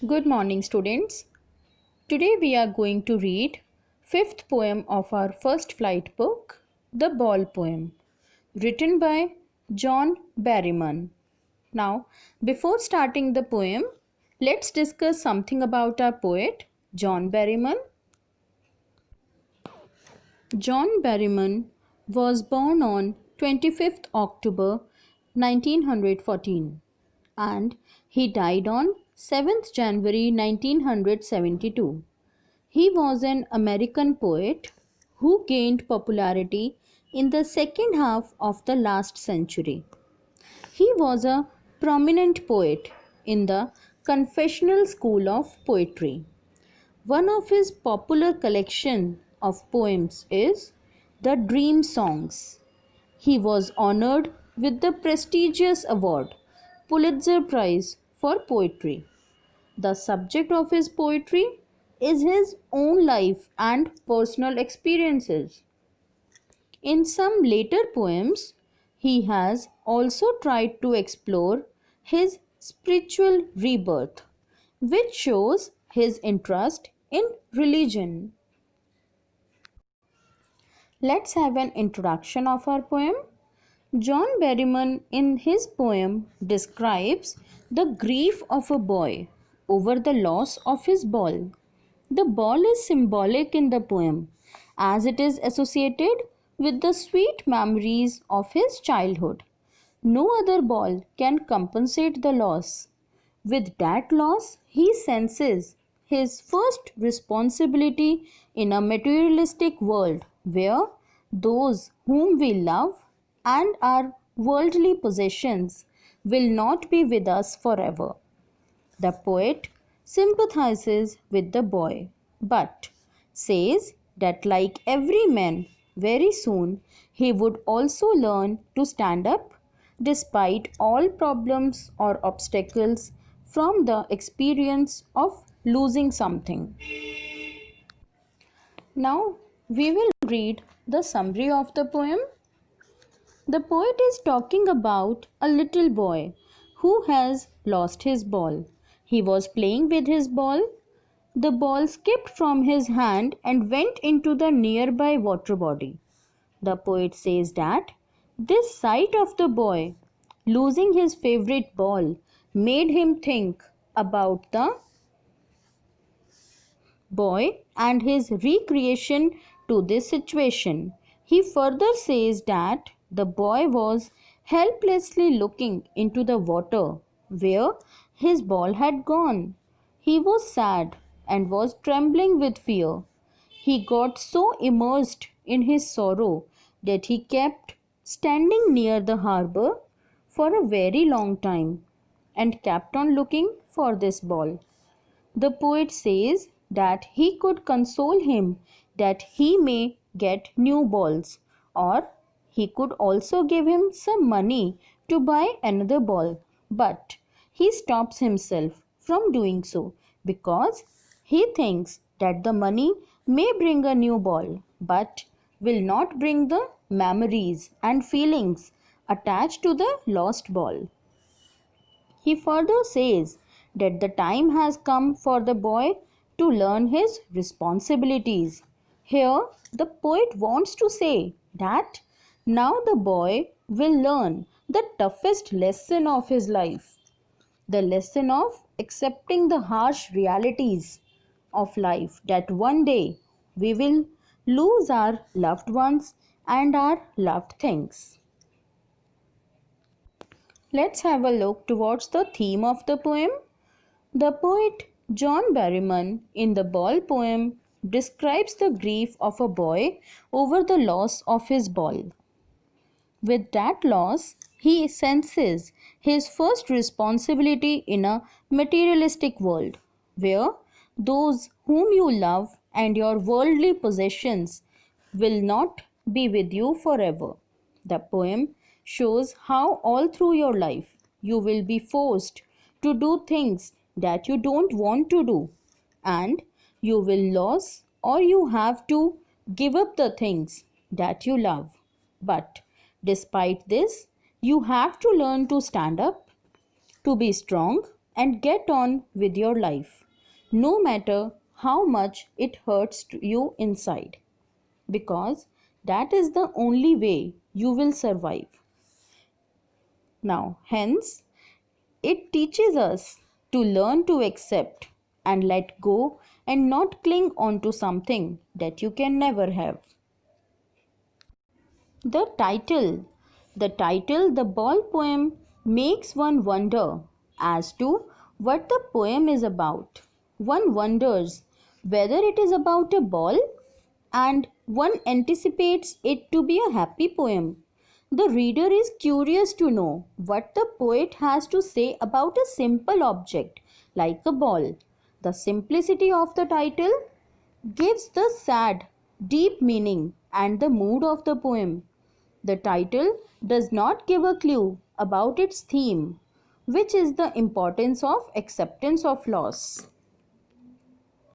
Good morning, students. Today we are going to read fifth poem of our first flight book, The Ball Poem, written by John Berryman. Now, before starting the poem, let's discuss something about our poet, John Berryman. John Berryman was born on 25th October 1914 and he died on 7th January 1972. He was an American poet who gained popularity in the second half of the last century. He was a prominent poet in the confessional school of poetry. One of his popular collection of poems is The Dream Songs. He was honored with the prestigious award Pulitzer Prize for Poetry. The subject of his poetry is his own life and personal experiences. In some later poems, he has also tried to explore his spiritual rebirth, which shows his interest in religion. Let's have an introduction of our poem. John Berryman, in his poem, describes the grief of a boy over the loss of his ball. The ball is symbolic in the poem as it is associated with the sweet memories of his childhood. No other ball can compensate the loss. With that loss, he senses his first responsibility in a materialistic world where those whom we love and our worldly possessions will not be with us forever. The poet sympathizes with the boy, but says that, like every man, very soon he would also learn to stand up despite all problems or obstacles from the experience of losing something. Now we will read the summary of the poem. The poet is talking about a little boy who has lost his ball. He was playing with his ball. The ball skipped from his hand and went into the nearby water body. The poet says that this sight of the boy losing his favorite ball made him think about the boy and his recreation to this situation. He further says that the boy was helplessly looking into the water where his ball had gone. He was sad and was trembling with fear. He got so immersed in his sorrow that he kept standing near the harbor for a very long time and kept on looking for this ball. The poet says that he could console him that he may get new balls, or he could also give him some money to buy another ball, but he stops himself from doing so because he thinks that the money may bring a new ball but will not bring the memories and feelings attached to the lost ball. He further says that the time has come for the boy to learn his responsibilities. Here, the poet wants to say that now the boy will learn the toughest lesson of his life, the lesson of accepting the harsh realities of life, that one day we will lose our loved ones and our loved things. Let's have a look towards the theme of the poem. The poet John Berryman, in the Ball poem, describes the grief of a boy over the loss of his ball. With that loss, he senses his first responsibility in a materialistic world, where those whom you love and your worldly possessions will not be with you forever. The poem shows how all through your life you will be forced to do things that you don't want to do, and you will lose or you have to give up the things that you love. But despite this, you have to learn to stand up, to be strong, and get on with your life, no matter how much it hurts you inside, because that is the only way you will survive. Now, hence, it teaches us to learn to accept and let go and not cling on to something that you can never have. The title, the ball poem, makes one wonder as to what the poem is about. One wonders whether it is about a ball, and one anticipates it to be a happy poem. The reader is curious to know what the poet has to say about a simple object like a ball. The simplicity of the title gives the sad, deep meaning and the mood of the poem. The title does not give a clue about its theme, which is the importance of acceptance of loss.